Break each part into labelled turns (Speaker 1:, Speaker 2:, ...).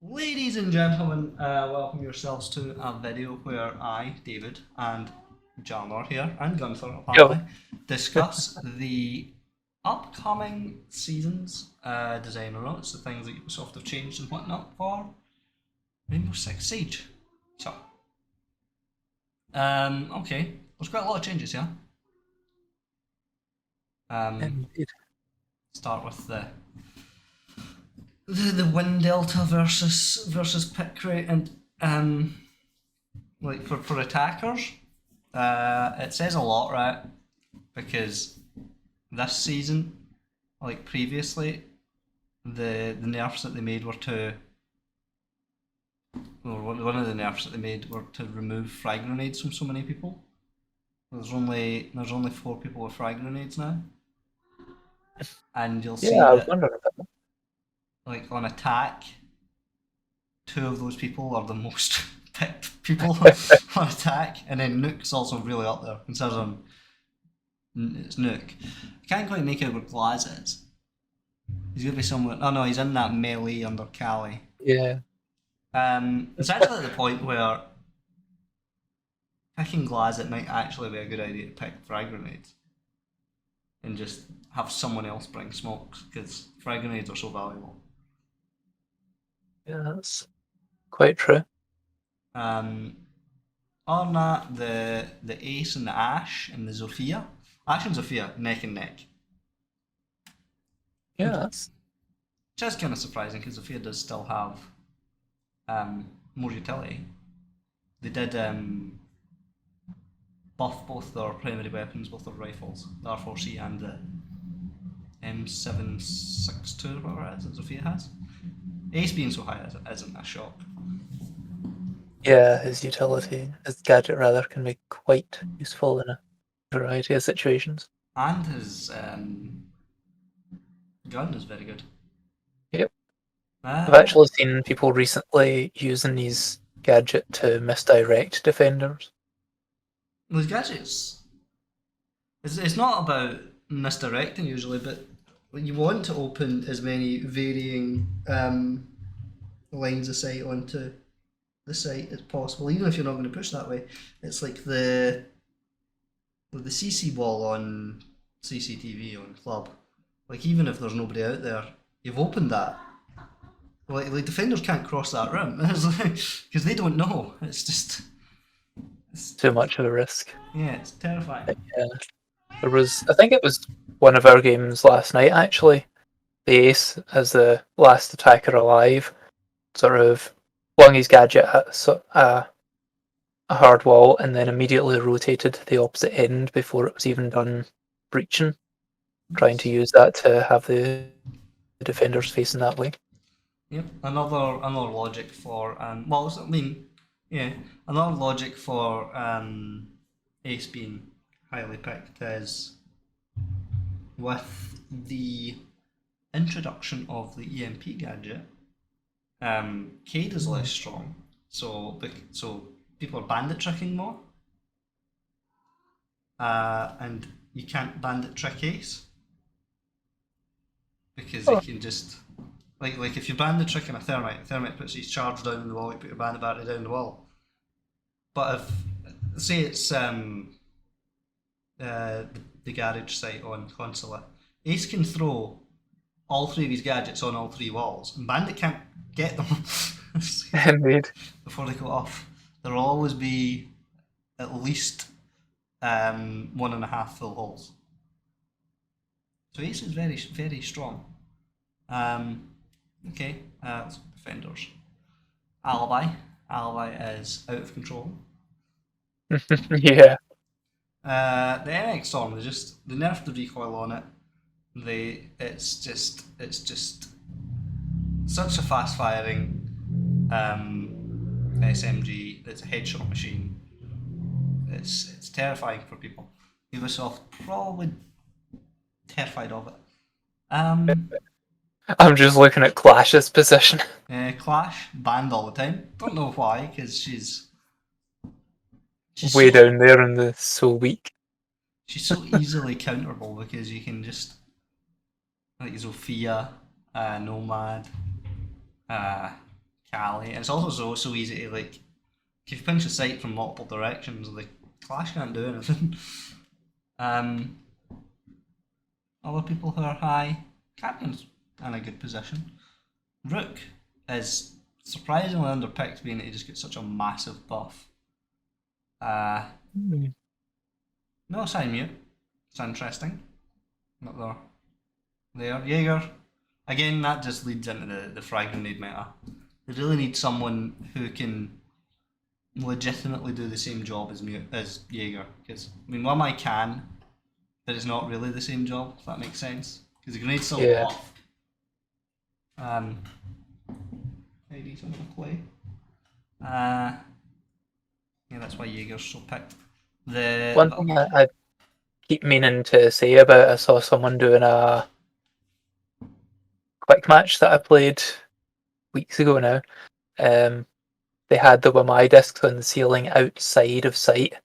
Speaker 1: Ladies and gentlemen, welcome yourselves to a video where I, David, and Jalnor here, and Gunther
Speaker 2: Yo.
Speaker 1: apparently, discuss the upcoming season's designer notes, the things that Ubisoft have changed and whatnot for Rainbow Six Siege. So, okay, there's quite a lot of changes here.
Speaker 2: Indeed.
Speaker 1: Start with the win delta versus pick rate and like for attackers. It says a lot, right? Because this season, like previously, the nerfs that they made were to, or one of the nerfs that they made were to remove frag grenades from so many people. There's only 4 people with frag grenades now, and you'll
Speaker 2: Yeah,
Speaker 1: see
Speaker 2: I was
Speaker 1: that
Speaker 2: wondering about that.
Speaker 1: like on attack, 2 of those people are the most picked people on attack, and then Nuke's also really up there considering it's Nuke. I can't quite make out where Glaz is. He's gonna be somewhere. Oh no, he's in that melee under Cali.
Speaker 2: Yeah.
Speaker 1: It's actually at the point where picking Glaz, it might actually be a good idea to pick frag grenades and just have someone else bring smokes because frag grenades are so valuable.
Speaker 2: Yeah, that's quite true.
Speaker 1: Um, on that, the Ace and the Ash and the Zofia, Ash and Zofia neck and neck,
Speaker 2: Yeah,
Speaker 1: which
Speaker 2: that's
Speaker 1: is kind of surprising because Zofia does still have more utility. They did buff both their primary weapons, both their rifles, the R4C and the M762, whatever it is that Zofia has. Ace being so high isn't a shock.
Speaker 2: his utility, his gadget rather, can be quite useful in a variety of situations.
Speaker 1: And his gun is very good.
Speaker 2: Yep. I've
Speaker 1: Uh,
Speaker 2: actually seen people recently using his gadget to misdirect defenders.
Speaker 1: those gadgets, it's not about misdirecting usually, but you want to open as many varying lines of sight onto the site as possible, even if you're not going to push that way. It's like the CC wall on CCTV on Club. Like even if there's nobody out there, you've opened that. Like defenders can't cross that room because they don't know. It's just
Speaker 2: Too much of a risk.
Speaker 1: yeah, it's terrifying.
Speaker 2: Yeah. I think it was one of our games last night actually. The Ace, as the last attacker alive, sort of flung his gadget at a hard wall and then immediately rotated to the opposite end before it was even done breaching, trying to use that to have the defenders facing that way.
Speaker 1: Yep, another logic for well, I mean, yeah, another logic for Ace being highly picked is with the introduction of the EMP gadget. Cade is less strong, so people are bandit tricking more, and you can't bandit trick Ace because he
Speaker 2: Oh,
Speaker 1: can just like if you bandit tricking a thermite puts his charge down in the wall, you put your bandit battery down the wall. But if say it's the garage site on Consulate, Ace can throw all 3 of his gadgets on all 3 walls, and Bandit can't get them
Speaker 2: indeed.
Speaker 1: before they go off. There'll always be at least 1.5 full holes. So Ace is very strong. Okay, defenders. Alibi. Alibi is out of control.
Speaker 2: Yeah.
Speaker 1: The NX Storm, they nerfed the recoil on it. It's just such a fast firing SMG. It's a headshot machine. It's terrifying for people. Ubisoft probably terrified of it. Um,
Speaker 2: I'm just looking at Clash's position.
Speaker 1: Clash banned all the time. Don't know why, because she's
Speaker 2: Way
Speaker 1: so
Speaker 2: down there in the so weak.
Speaker 1: she's so easily counterable because you can just like Zofia, Nomad, uh, Cali, and it's also so easy to like if you pinch the sight from multiple directions, the Clash can't do anything. um, Other people who are high, Captain's in a good position. Rook is surprisingly underpicked, being that he just gets such a massive buff. No sign mute. It's interesting. Not there. There, Jaeger. Again, that just leads into the frag grenade meta. They really need someone who can legitimately do the same job as Jaeger. Because I mean, one I can, but it's not really the same job. If that makes sense. Because the grenades still go off. Maybe I'm gonna play. Yeah, that's why Jaeger's so picked.
Speaker 2: One thing I keep meaning to say about, I saw someone doing a quick match that I played weeks ago now. They had the WMI discs on the ceiling outside of sight.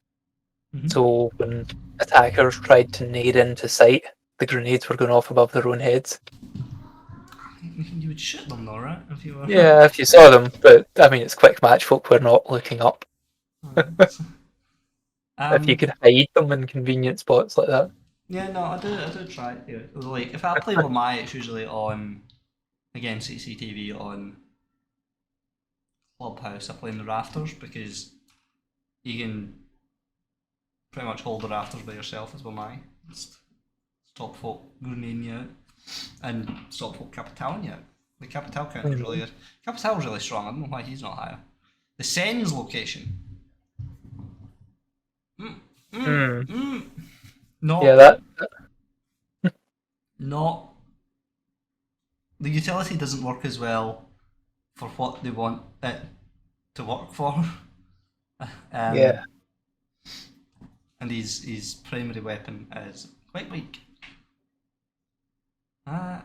Speaker 2: So when attackers tried to nade into sight, the grenades were going off above their own heads.
Speaker 1: You would shoot them though, right? If you were.
Speaker 2: Yeah, if you saw them, but I mean, it's quick match. Folk were not looking up. If you could hide them in convenient spots like that.
Speaker 1: Yeah, no, I do try it. Yeah. Like if I play with my, it's usually on again CCTV on Clubhouse. I play in the rafters because you can pretty much hold the rafters by yourself as well. Stop folk grenading you out and stop folk capitaling you out. The capital count is really good. Capital's really strong. I don't know why he's not higher. The Sen's location. Not.
Speaker 2: Yeah, that.
Speaker 1: Not. The utility doesn't work as well for what they want it to work for.
Speaker 2: Yeah.
Speaker 1: And his primary weapon is quite weak.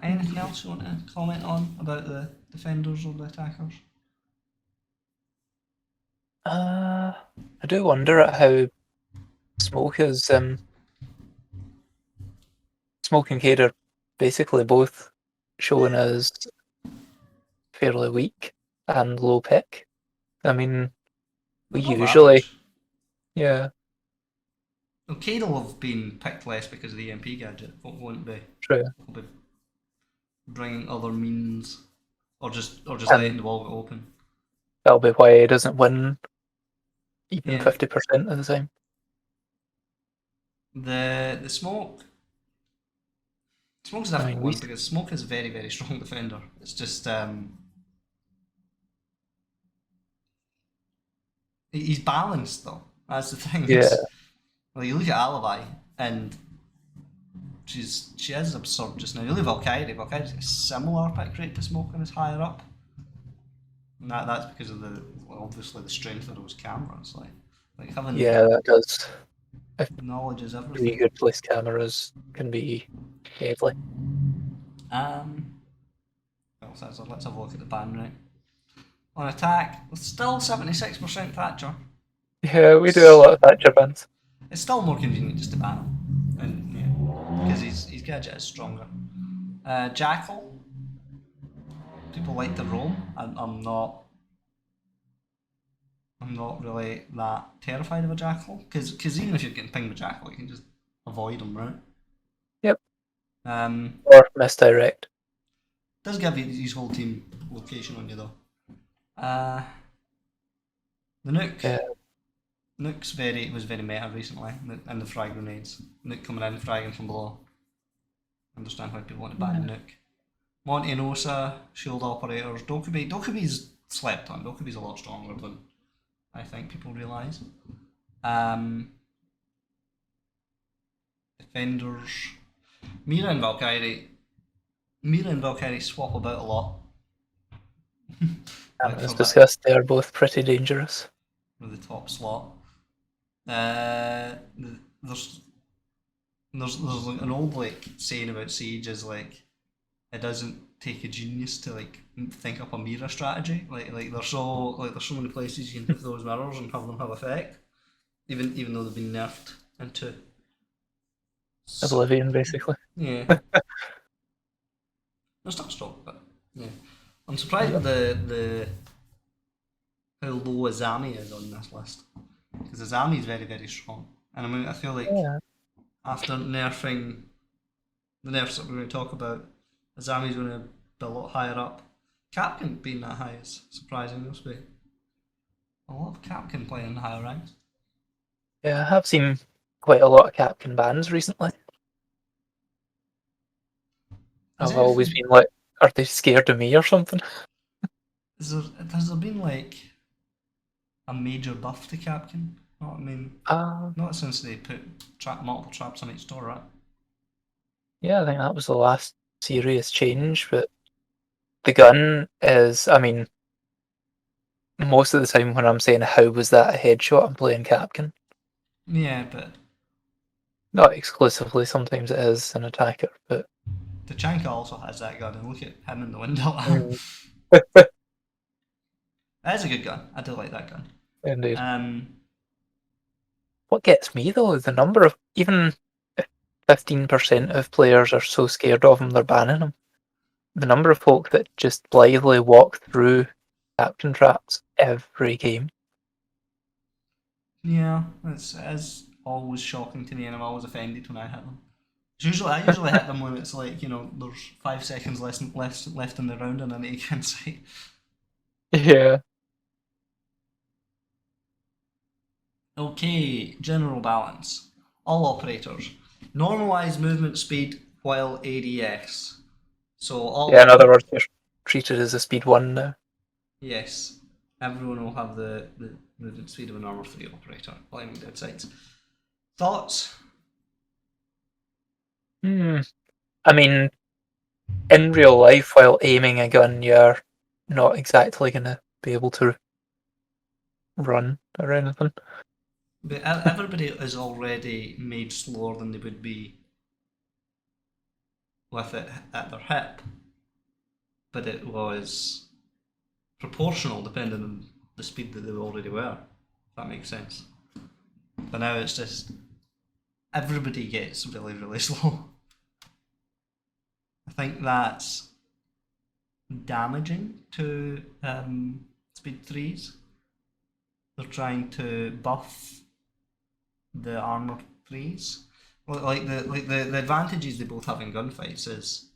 Speaker 1: Anything else you want to comment on about the defenders or the attackers?
Speaker 2: I do wonder at how Smoke is. Smoke and Cade are basically both shown as fairly weak and low pick. I mean, we usually. Yeah.
Speaker 1: Well, Cade will have been picked less because of the EMP gadget. Won't be.
Speaker 2: True.
Speaker 1: Will be bringing other means, or just letting the wall get open.
Speaker 2: That'll be why he doesn't win even 50% of the time.
Speaker 1: The Smoke's a difficult one because Smoke is a very, very strong defender. It's just he's balanced though. That's the thing.
Speaker 2: Yeah.
Speaker 1: Well, you look at Alibi and she is absurd just now. You look at Valkyrie. Valkyrie's got a similar pick rate to Smoke and is higher up. And that's because of obviously the strength of those cameras. Like having
Speaker 2: that does.
Speaker 1: Knowledge is everything.
Speaker 2: Really good placed cameras can be deadly.
Speaker 1: Let's have a look at the ban rate. On attack, still 76% Thatcher.
Speaker 2: Yeah, we do a lot of Thatcher bans.
Speaker 1: It's still more convenient just to ban him, and because his gadget is stronger. Jackal. People like to roam. I'm not really that terrified of a Jackal because even if you're getting pinged with Jackal, you can just avoid him, right?
Speaker 2: Yep.
Speaker 1: Or
Speaker 2: misdirect.
Speaker 1: Does give his whole team location on you though. The Nuke.
Speaker 2: Yeah.
Speaker 1: Nuke's was very meta recently, and the frag grenades. Nuke coming in, fragging from below. Understand why people want to ban Nuke. Monty and Osa, shield operators. Dokubi's slept on. Dokubi's a lot stronger than I think people realise. Defenders. Mira and Valkyrie swap about a lot.
Speaker 2: As discussed, they are both pretty dangerous.
Speaker 1: With the top slot. There's like an old saying about Siege is like it doesn't take a genius to think up a mirror strategy. There's so many places you can put those mirrors and have them have effect. Even though they've been nerfed into
Speaker 2: Oblivion, basically.
Speaker 1: Yeah. They're still strong, but yeah. I'm surprised with the how low Azami is on this list. Because Azami is very, very strong. And I mean, I feel like
Speaker 2: Yeah.
Speaker 1: after nerfing the nerfs that we're going to talk about, Azami's going to be a lot higher up. Capcan being that high is surprising, must be. A lot of Capcan playing in the higher ranks.
Speaker 2: Yeah, I have seen quite a lot of Capcan bans recently.
Speaker 1: Has
Speaker 2: I've always
Speaker 1: anything,
Speaker 2: been like, are they scared of me or something?
Speaker 1: has there been like a major buff to Capcan? No, I mean,
Speaker 2: Uh,
Speaker 1: not since they put multiple traps on each door, right?
Speaker 2: yeah, I think that was the last serious change, but the gun is, I mean, most of the time when I'm saying how was that a headshot, I'm playing Capcan.
Speaker 1: Yeah, but
Speaker 2: Not exclusively, sometimes it is an attacker, but
Speaker 1: Tachanka also has that gun, and look at him in the window.
Speaker 2: Mm.
Speaker 1: That is a good gun. I do like that gun.
Speaker 2: Indeed.
Speaker 1: Um,
Speaker 2: What gets me though is the number of, even if 15% of players are so scared of him they're banning him, the number of folk that just blithely walk through Captain traps every game.
Speaker 1: yeah, it's always shocking to me, and I'm always offended when I hit them. I usually hit them when it's like there's 5 seconds left in the round and I need to get inside.
Speaker 2: Yeah.
Speaker 1: Okay, general balance. All operators normalize movement speed while ADS. So
Speaker 2: Yeah, in other words, you're treated as a speed 1 now.
Speaker 1: yes, everyone will have the movement speed of an armor 3 operator climbing down sides. Thoughts?
Speaker 2: I mean, in real life, while aiming a gun, you're not exactly going to be able to run or anything.
Speaker 1: But everybody is already made slower than they would be with it at their hip, but it was proportional depending on the speed that they already were. If that makes sense. But now it's just everybody gets really, really slow. I think that's damaging to speed threes. They're trying to buff the armor threes. The advantages they both have in gunfights is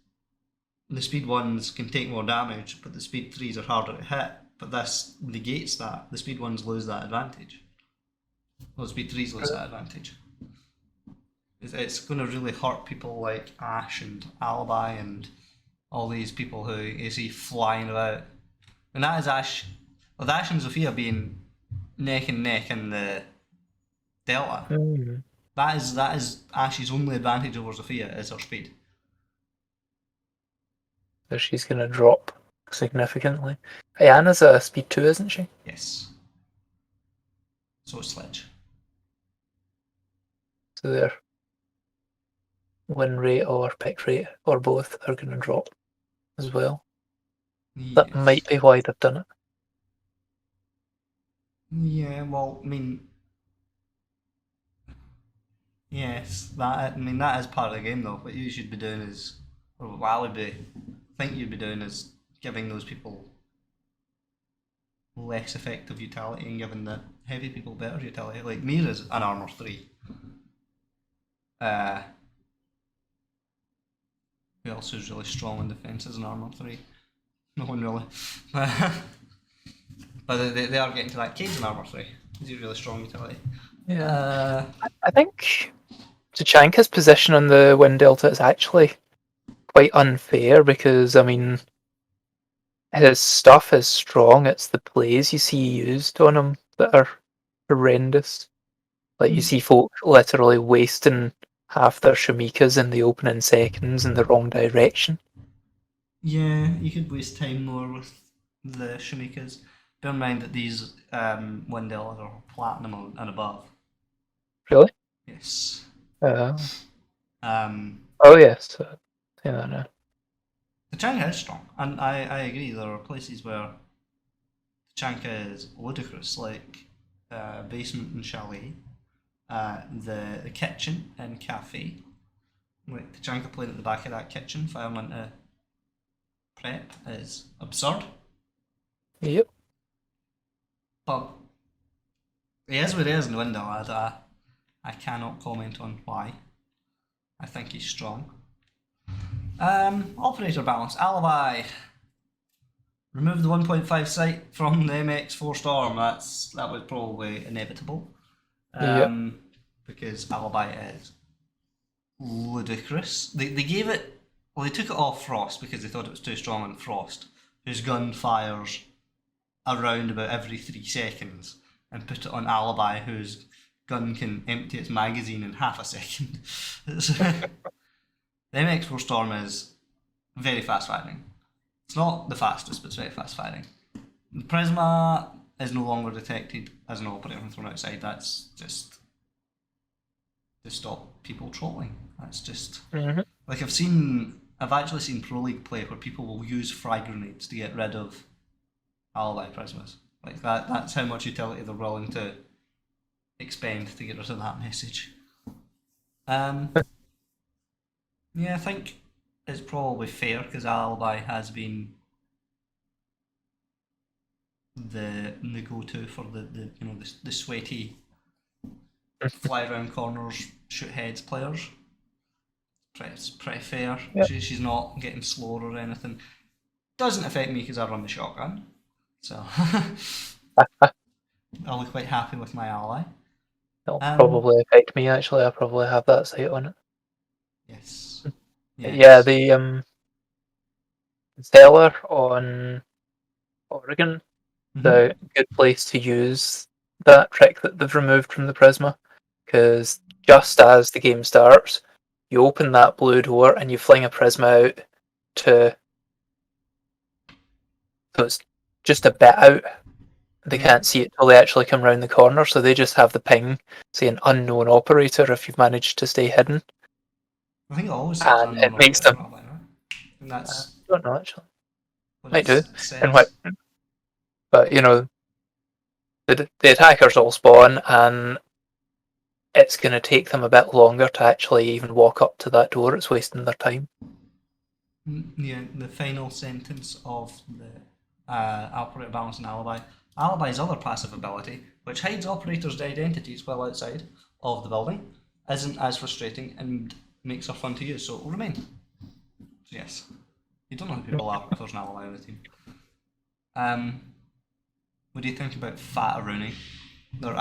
Speaker 1: the speed ones can take more damage, but the speed threes are harder to hit. But this negates that. The speed ones lose that advantage. Well, speed threes lose that advantage. It's going to really hurt people like Ash and Alibi and all these people who you see flying about. And that is Ash, with Ash and Sophia being neck and neck in the Delta.
Speaker 2: Mm.
Speaker 1: That is Ash's only advantage over Sophia is her speed.
Speaker 2: So she's going to drop significantly. Ayana's a speed 2, isn't she?
Speaker 1: Yes. So is Sledge.
Speaker 2: So their win rate or pick rate or both are going to drop as well. That
Speaker 1: Yes.
Speaker 2: might be why they've done it.
Speaker 1: Yeah. Well, I mean, yes. That is part of the game though. What you should be doing is, or what I would think you'd be doing is giving those people less effective utility and giving the heavy people better utility. Like Mira's an armor 3. Uh, who else is really strong in defence as an armor 3? No one really. But they are getting to that. Cade's an armor 3. He's a really strong utility.
Speaker 2: Yeah. I think Tachanka's position on the win delta is actually quite unfair because, I mean, his stuff is strong. It's the plays you see used on him that are horrendous. Like, you see folk literally wasting half their shamikas in the opening seconds in the wrong direction.
Speaker 1: Yeah, you could waste time more with the Shamikas. Bear in mind that these Windells are platinum and above.
Speaker 2: Really?
Speaker 1: Yes.
Speaker 2: Uh,
Speaker 1: Um,
Speaker 2: oh, yes. Yeah, I know.
Speaker 1: the Chanka is strong, and I agree. There are places where the Chanka is ludicrous, like basement and chalet, the kitchen and cafe. Like the Chanka playing at the back of that kitchen, firing into prep is absurd.
Speaker 2: Yep.
Speaker 1: He is where he is in the window. I cannot comment on why. I think he's strong. Operator balance. Alibi. Remove the 1.5 sight from the MX4 Storm. That was probably inevitable. Because Alibi is ludicrous. They gave it. Well, they took it off Frost because they thought it was too strong on Frost, whose gun fires around about every 3 seconds, and put it on Alibi, whose gun can empty its magazine in half a second. The MX4 Storm is very fast firing. It's not the fastest, but it's very fast firing. The Prisma is no longer detected as an operator when thrown outside. That's just to stop people trolling. That's just like I've actually seen Pro League play where people will use frag grenades to get rid of Alibi Prismas. Like that's how much utility they're willing to expend to get rid of that message. Yeah, I think it's probably fair because Alibi has been the go-to for the sweaty fly around corners, shoot heads players. It's pretty fair.
Speaker 2: Yep.
Speaker 1: She's not getting slower or anything. Doesn't affect me because I run the shotgun, so I'll be quite happy with my Ally.
Speaker 2: It'll probably affect me actually. I probably have that sight on it.
Speaker 1: Yes.
Speaker 2: Yeah, the Zeller on Oregon, the good place to use that trick that they've removed from the Prisma, because just as the game starts, you open that blue door and you fling a Prisma out so it's just a bit out. They can't see it till they actually come round the corner, so they just have the ping saying unknown operator if you've managed to stay hidden.
Speaker 1: I think it always says
Speaker 2: and
Speaker 1: unknown
Speaker 2: it makes
Speaker 1: operator,
Speaker 2: them.
Speaker 1: right? And that's
Speaker 2: I don't know actually.
Speaker 1: what
Speaker 2: Might do.
Speaker 1: it says.
Speaker 2: And but you know, the attackers all spawn, and it's going to take them a bit longer to actually even walk up to that door. It's wasting their time.
Speaker 1: Yeah, the final sentence of the operator balance and alibi. Alibi's other passive ability, which hides operators' identities while outside of the building, isn't as frustrating and makes her fun to use, so it will remain. So yes, you don't know who people are if there's an alibi on the team. What do you think about Fat Rooney? They're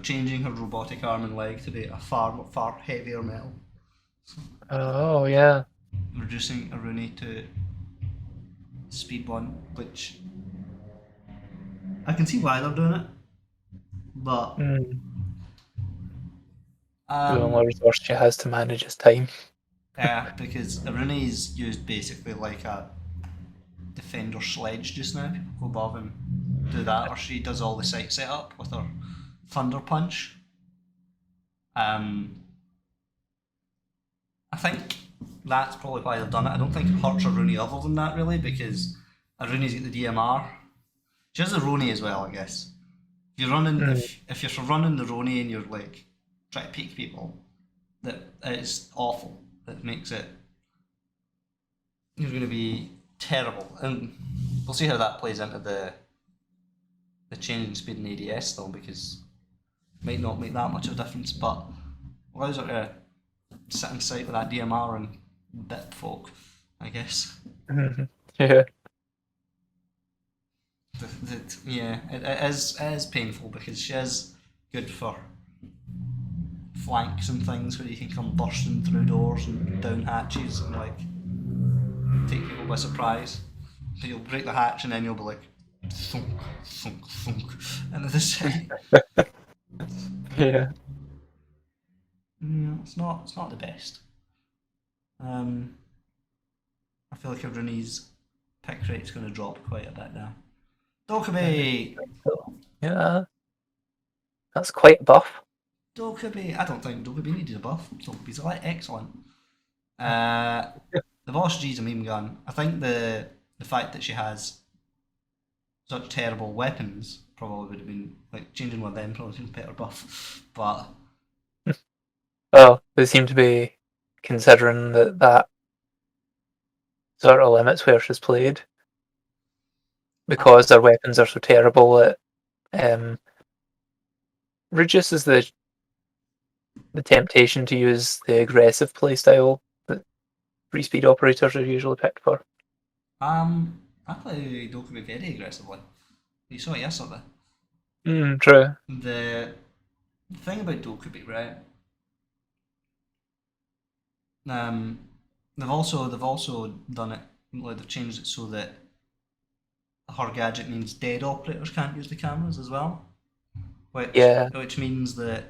Speaker 1: changing her robotic arm and leg to be a far heavier metal.
Speaker 2: Oh yeah.
Speaker 1: Reducing a Rooney to speed 1, which I can see why they're doing it, but
Speaker 2: the only resource she has to manage is time.
Speaker 1: Yeah, because a Rooney is used basically like a defender sledge just now. People go above and do that, or she does all the site setup with her thunder punch. I think that's probably why they've done it. I don't think it hurts a Rooney other than that really, because a Rooney's got the DMR. She has a Rooney as well, I guess. If you're running, if you're running the Rooney and you're like trying to peek people, that it's awful. That makes it you're going to be terrible, and we'll see how that plays into the change in speed in ADS though, because it might not make that much of a difference, but allows her to sit in sight with that DMR and bit folk, I guess.
Speaker 2: Yeah.
Speaker 1: Yeah, it is painful because she is good for flanks and things where you can come bursting through doors and down hatches and like take people by surprise. So you'll break the hatch and then you'll be like thunk, thunk, thunk into the side.
Speaker 2: Yeah.
Speaker 1: Yeah, it's not the best. I feel like Rooney's pick rate's going to drop quite a bit now. Dokkaebi!
Speaker 2: Yeah. That's quite a buff.
Speaker 1: Dokkaebi! I don't think Dokkaebi needed a buff. Dokkaebi's excellent. The Boss G's a meme gun. I think the fact that she has such terrible weapons probably would have been like changing one of them probably been a better buff. But
Speaker 2: well, they seem to be considering that sort of limits where she's played because their weapons are so terrible that reduces the temptation to use the aggressive playstyle that free speed operators are usually picked for.
Speaker 1: I play Dokkaebi very aggressively. You saw it yesterday.
Speaker 2: True.
Speaker 1: The thing about Dokkaebi, right? Um, they've also done it. Like they've changed it so that her gadget means dead operators can't use the cameras as well,
Speaker 2: Yeah.
Speaker 1: which means that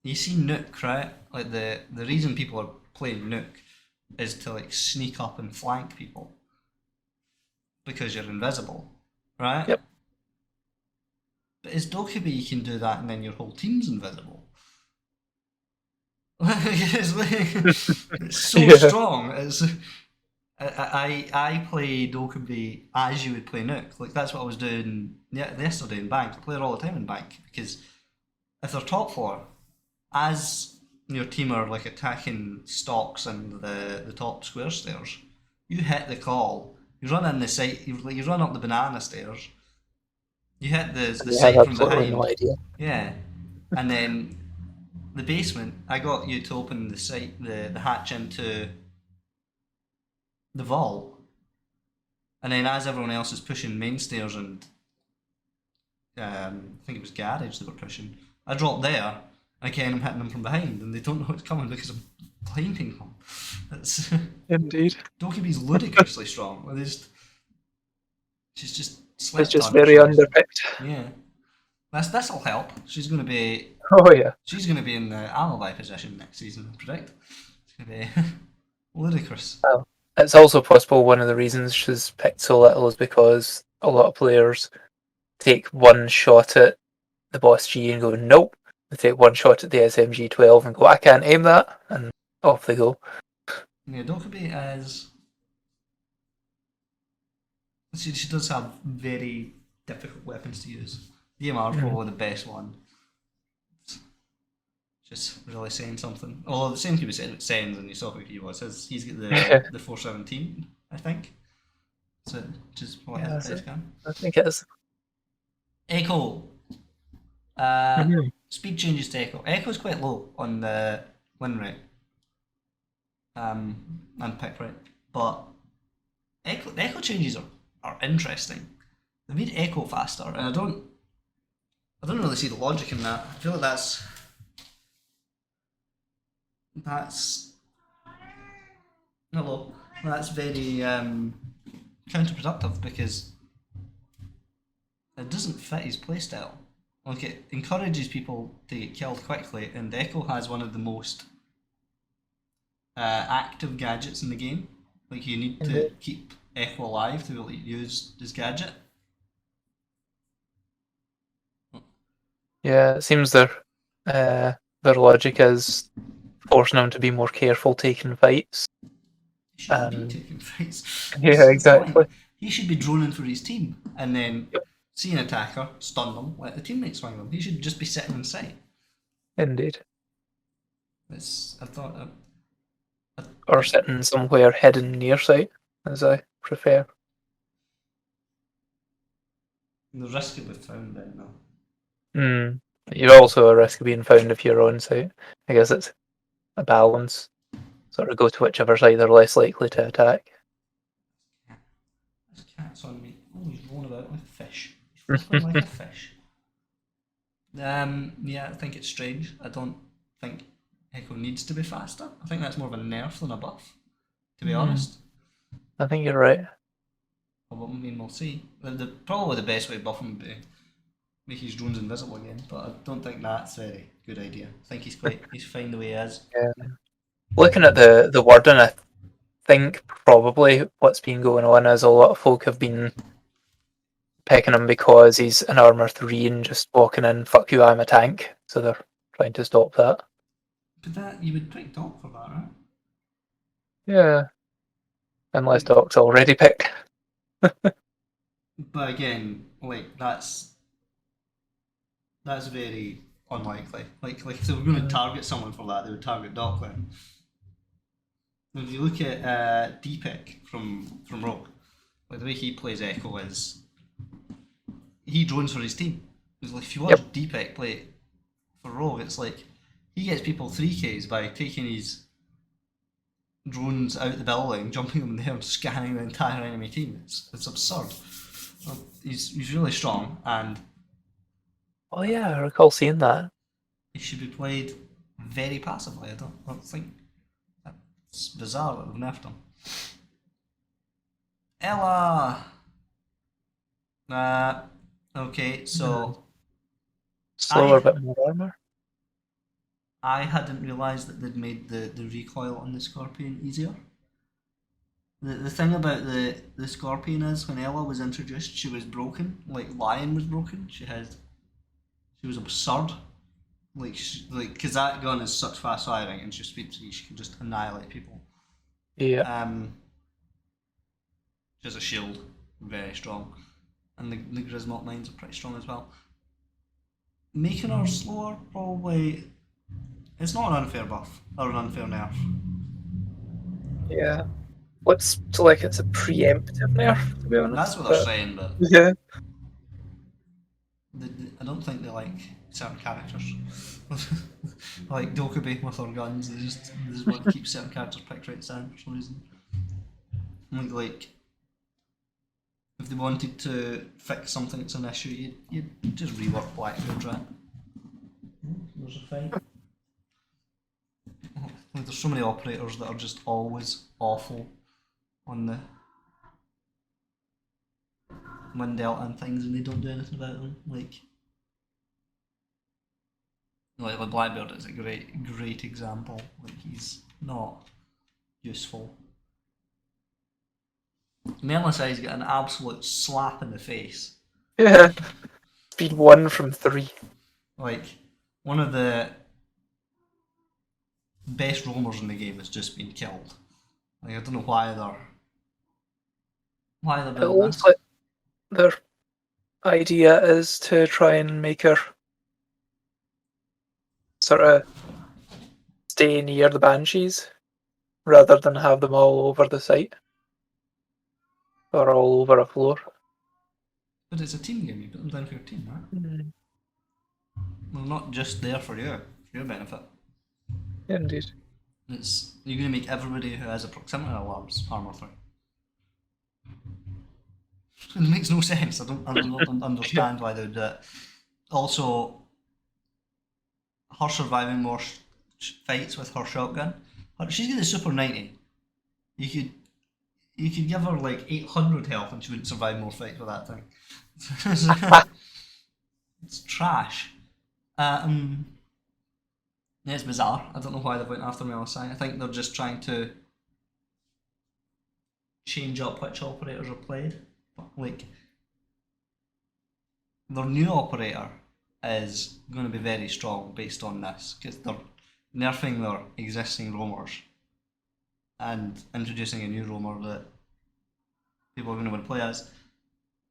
Speaker 1: you see Nuke, right? Like the reason people are playing Nuke is to like sneak up and flank people because you're invisible, right?
Speaker 2: Yep.
Speaker 1: But as Dokkaebi, you can do that and then your whole team's invisible. It's so
Speaker 2: Yeah.
Speaker 1: strong. I play Dokkaebi as you would play Nuke. Like that's what I was doing yesterday in Bank. I play it all the time in Bank because if they're top four, as your team are like attacking stocks and the top square stairs, you hit the call. You run in the site. You run up the banana stairs. You hit the
Speaker 2: You have
Speaker 1: site from
Speaker 2: absolutely no
Speaker 1: behind.
Speaker 2: idea.
Speaker 1: Yeah, and then the basement. I got you to open the site, the hatch into the vault, and then as everyone else is pushing main stairs and I think it was garage they were pushing, I drop there. Again, I'm hitting them from behind, and they don't know it's coming because I'm blinding them. It's
Speaker 2: Indeed.
Speaker 1: Dokkaebi's ludicrously strong. She's just
Speaker 2: It's
Speaker 1: slept
Speaker 2: just
Speaker 1: on.
Speaker 2: very underpicked.
Speaker 1: Yeah, this'll help. She's gonna be
Speaker 2: Oh yeah.
Speaker 1: in the alibi position next season. I predict it's gonna be ludicrous.
Speaker 2: Well, it's also possible one of the reasons she's picked so little is because a lot of players take one shot at the boss G and go, nope. They take one shot at the SMG 12 and go, I can't aim that, and off they go.
Speaker 1: Yeah, Dokkaebi is. She does have very difficult weapons to use. DMR is probably the best one. It's just really saying something. Although the same could be said about Sens, and you saw who he was. He's got the 417, I think. So, which is probably
Speaker 2: Yeah,
Speaker 1: his best gun.
Speaker 2: I think it is.
Speaker 1: Echo. Speed changes to Echo. Echo's quite low on the win rate. And pick rate. But Echo changes are interesting. They made Echo faster, and I don't really see the logic in that. I feel like that's hello. That's very counterproductive because it doesn't fit his playstyle. Like it encourages people to get killed quickly, and Echo has one of the most active gadgets in the game. Like you need to keep Echo alive to be able to use his gadget.
Speaker 2: Yeah, it seems their logic is forcing him to be more careful taking fights.
Speaker 1: He shouldn't be taking fights.
Speaker 2: Yeah, exactly.
Speaker 1: He should be droning for his team and then see an attacker, stun them, let the teammates swing them. He should just be sitting in sight.
Speaker 2: Indeed.
Speaker 1: I thought.
Speaker 2: Or sitting somewhere hidden near sight, as I prefer.
Speaker 1: The risk of being found then, though.
Speaker 2: You're also a risk of being found if you're on site. I guess it's a balance. Sort of go to whichever side they're less likely to attack.
Speaker 1: This cat's on me. Oh, he's rolling about like a fish. He's flipping like a fish. Yeah, I think it's strange. I don't think Echo needs to be faster. I think that's more of a nerf than a buff, to be honest.
Speaker 2: I think you're right.
Speaker 1: Well, I mean, we'll see. Probably the best way to buff him would be make his drones invisible again, but I don't think that's a very good idea. I think he's fine the way he is.
Speaker 2: Yeah. Looking at the wording, I think probably what's been going on is a lot of folk have been picking him because he's an armor 3 and just walking in, fuck you, I'm a tank. So they're trying to stop that.
Speaker 1: But that you would pick Doc for that, right?
Speaker 2: Yeah. Unless Doc's already picked.
Speaker 1: But again, like that's very unlikely. Like if they were going to target someone for that, they would target Doc then. If you look at D-Pick from Rogue, like the way he plays Echo is he drones for his team. Because like, if you watch Deepak play for Rogue, it's like he gets people 3Ks by taking his drones out the building, jumping them in the air, and scanning the entire enemy team. It's absurd. He's really strong, and
Speaker 2: Oh yeah, I recall seeing that.
Speaker 1: he should be played very passively. I don't think it's bizarre that they've nerfed him. Ella. Okay, so
Speaker 2: Slower,
Speaker 1: I
Speaker 2: bit more armor.
Speaker 1: I hadn't realised that they'd made the recoil on the Scorpion easier. The thing about the Scorpion is when Ella was introduced, she was broken. Like Lion was broken. She was absurd. Because that gun is such fast firing and she's speed 3, she can just annihilate people.
Speaker 2: Yeah.
Speaker 1: She has a shield, very strong, and the Grismot mines are pretty strong as well. Making her slower, probably. It's not an unfair buff or an unfair nerf.
Speaker 2: Yeah. Looks like it's a preemptive nerf, to be honest.
Speaker 1: That's what they're saying, but
Speaker 2: yeah.
Speaker 1: I don't think they like certain characters. Like Dokkaebi with her guns, they just want to keep certain characters' pick rates down for some reason. Like if they wanted to fix something that's an issue, you'd just rework Blackbeard, right? There's a fight. Like there's so many operators that are just always awful on the wind delta and things, and they don't do anything about them. Like Blackbeard is a great example. Like he's not useful. Melisai's got an absolute slap in the face.
Speaker 2: Yeah. Speed 1 from 3.
Speaker 1: Like one of the best roamers in the game has just been killed. Like I don't know why they're
Speaker 2: It
Speaker 1: doing
Speaker 2: looks
Speaker 1: this.
Speaker 2: like their idea is to try and make her sort of stay near the Banshees rather than have them all over the site or all over a floor.
Speaker 1: But it's a team game, you put them down for your team, right? They're not just there for you, for your benefit.
Speaker 2: Indeed.
Speaker 1: You're going to make everybody who has a proximity alarms armor 3. It makes no sense. I don't understand why they would do it. Also, her surviving more fights with her shotgun. She's got the Super 90. You could give her like 800 health and she wouldn't survive more fights with that thing. It's trash. It's bizarre. I don't know why they went after Melisai. I think they're just trying to change up which operators are played. But like their new operator is going to be very strong based on this because they're nerfing their existing roamers and introducing a new roamer that people are going to want to play as.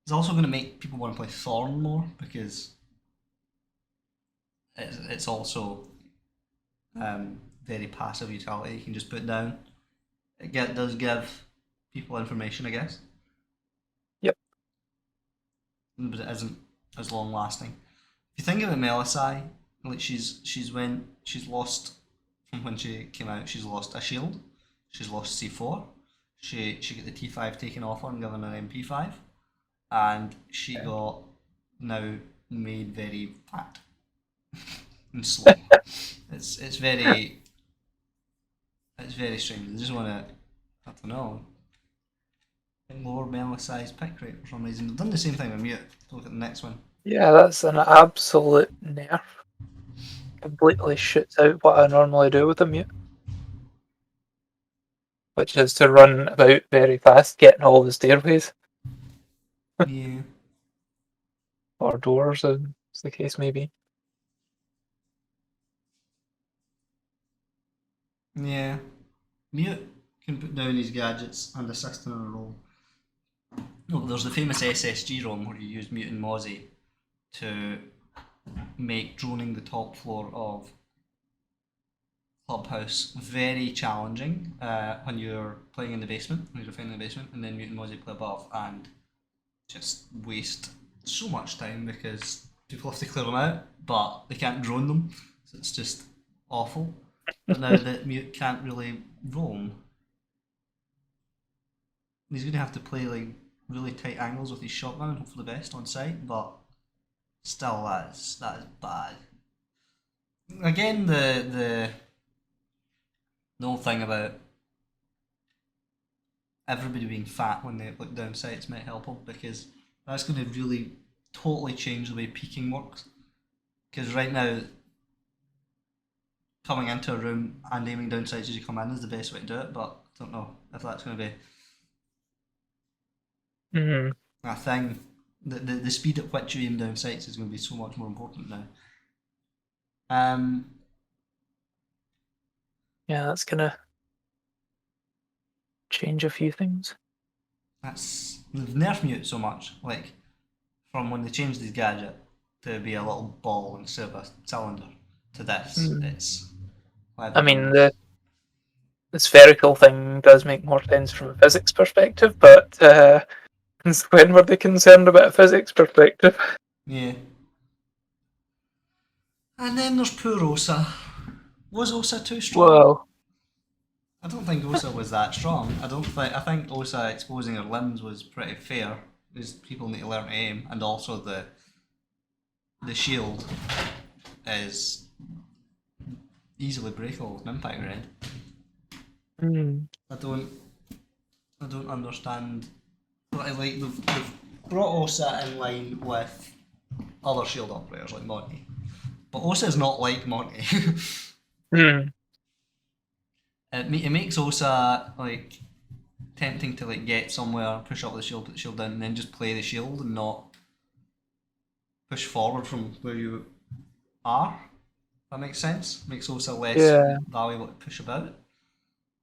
Speaker 1: It's also going to make people want to play Thorn more because it's also very passive utility. You can just put down. It does give people information, I guess.
Speaker 2: Yep.
Speaker 1: But it isn't as long lasting. If you think about Melisai, like she's lost from when she came out. She's lost a shield. She's lost C4. She got the T5 taken off her and given an MP5, and she got now made very fat and slow. It's very strange. They just want to, I don't know, lower Melisai's pick rate for some reason. They've done the same thing with Mute. Look at the next one.
Speaker 2: Yeah, that's an absolute nerf. Completely shoots out what I normally do with a Mute. Which is to run about very fast, getting all the stairways.
Speaker 1: Yeah.
Speaker 2: Or doors, as the case may be.
Speaker 1: Yeah. Mute can put down his gadgets and assist in a roll. No, there's the famous SSG ROM where you use Mute and Mozzie to make droning the top floor of Clubhouse very challenging when you're playing in the basement, when you're defending the basement, and then Mute and Mozzie play above and just waste so much time because people have to clear them out, but they can't drone them, so it's just awful. But now that Mute can't really roam, he's going to have to play like really tight angles with his shotgun and hope for the best on sight, but still that is bad. Again, the whole thing about everybody being fat when they look down sights might help him, because that's going to really totally change the way peeking works. Because right now, coming into a room and aiming down sights as you come in is the best way to do it, but I don't know if that's going to be a thing. The speed at which you aim down sights is going to be so much more important now.
Speaker 2: Yeah, that's gonna change a few things.
Speaker 1: They've nerfed Mute so much, like from when they changed his gadget to be a little ball instead of a cylinder to this. It's
Speaker 2: I mean, the spherical thing does make more sense from a physics perspective, but when were they concerned about a physics perspective?
Speaker 1: Yeah. And then there's poor Osa. Was Osa too strong?
Speaker 2: Well,
Speaker 1: I don't think Osa was that strong. I think Osa exposing her limbs was pretty fair. Because people need to learn to aim, and also the shield is easily breakable with an impact grenade. I don't understand. Like they've brought Osa in line with other shield operators like Monty, but Osa is not like Monty. It makes Osa like tempting to like get somewhere, push up the shield, put the shield down, and then just play the shield and not push forward from where you are. That makes sense. Makes Osa less valuable to push about.